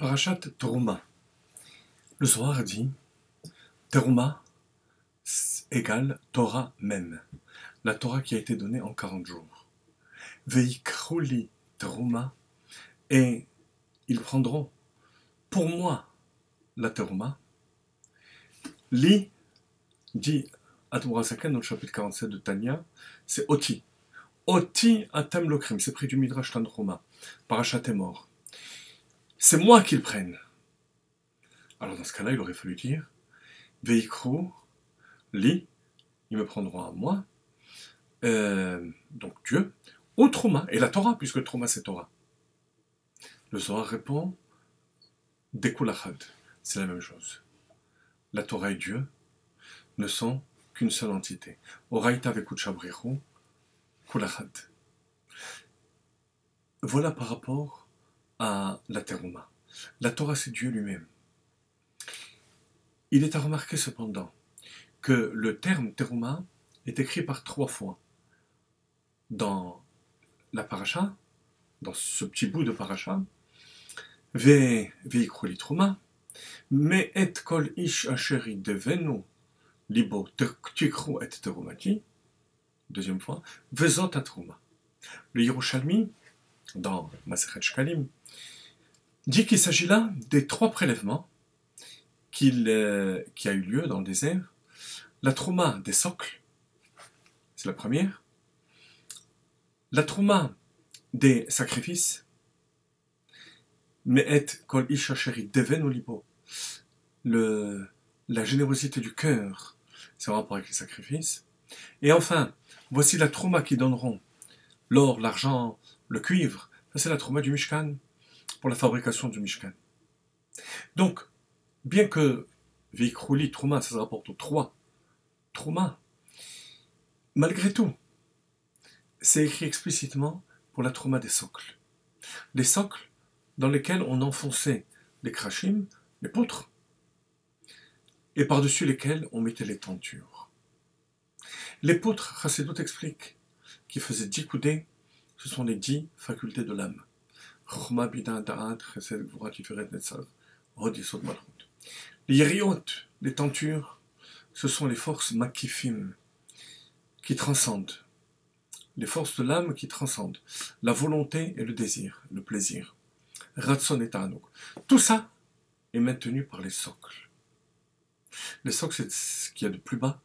Parashat Teruma. Le Zohar dit Teruma égale Torah même. La Torah qui a été donnée en 40 jours. Veikrouli Teruma, et ils prendront pour moi la Teruma. Li, dit Admor HaZaken dans le chapitre 47 de Tanya, c'est Oti. Oti atem lokrim, c'est pris du Midrash Tanchuma. Parashat est mort. C'est moi qu'ils prennent. Alors dans ce cas-là, il aurait fallu dire Veikru, li, ils me prendront à moi, donc Dieu, au Trouma, et la Torah, puisque le Trouma c'est Torah. Le Zohar répond Dekulachad, c'est la même chose. La Torah et Dieu ne sont qu'une seule entité. Oraita vekuchabrichu, kulachad. Voilà par rapport à la Teruma. La Torah c'est Dieu lui-même. Il est à remarquer cependant que le terme Teruma est écrit par 3 fois dans la paracha, dans ce petit bout de paracha, Veikru li Teruma, me et kol ish asheri devenu libo tikru et terumati, deuxième fois, vezot Teruma. Le Yerushalmi, dans Masechet Shkalim, dit qu'il s'agit là des 3 prélèvements qui a eu lieu dans le désert. La Trouma des socles, c'est la première. La Trouma des sacrifices, Me'et kol ish asheri devenu libo, la générosité du cœur, c'est en rapport avec les sacrifices. Et enfin, voici la Trouma qui donneront l'or, l'argent, le cuivre. Ça, c'est la Trouma du Mishkan, pour la fabrication du Mishkan. Donc, bien que Veikrouli, Trouma, ça se rapporte aux 3 Trouma, malgré tout, c'est écrit explicitement pour la Trouma des socles. Les socles dans lesquels on enfonçait les krachim, les poutres, et par-dessus lesquels on mettait les tentures. Les poutres, Chassidut explique, qui faisaient 10 coudées, ce sont les 10 facultés de l'âme. Chochma, Bina, Da'at, Chesed, Gvura, Tiferet, Netzav, Hod, Yesod, Malchut. Les yeriot, les tentures, ce sont les forces makifim, qui transcendent. Les forces de l'âme qui transcendent. La volonté et le désir, le plaisir. Ratson et Ta'anuk. Tout ça est maintenu par les socles. Les socles, c'est ce qu'il y a de plus bas,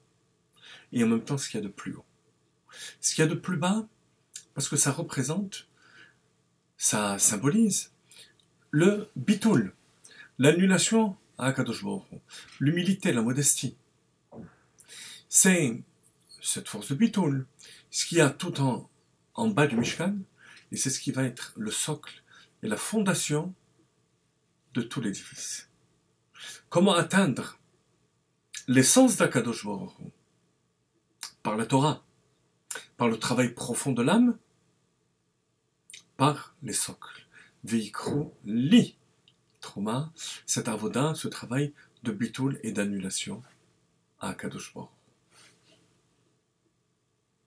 et en même temps ce qu'il y a de plus haut. Ce qu'il y a de plus bas, parce que ça représente, ça symbolise le bitoul, l'annulation à Akadosh Baruch Hu, l'humilité, la modestie. C'est cette force de bitoul, ce qu'il y a tout en bas du Mishkan, et c'est ce qui va être le socle et la fondation de tout l'édifice. Comment atteindre l'essence d'Akadosh Baruch Hu? Par la Torah, par le travail profond de l'âme, par les socles. Veikru li Trouma, cet avoda, ce travail de bitoul et d'annulation à Akadosh Baruch Hu.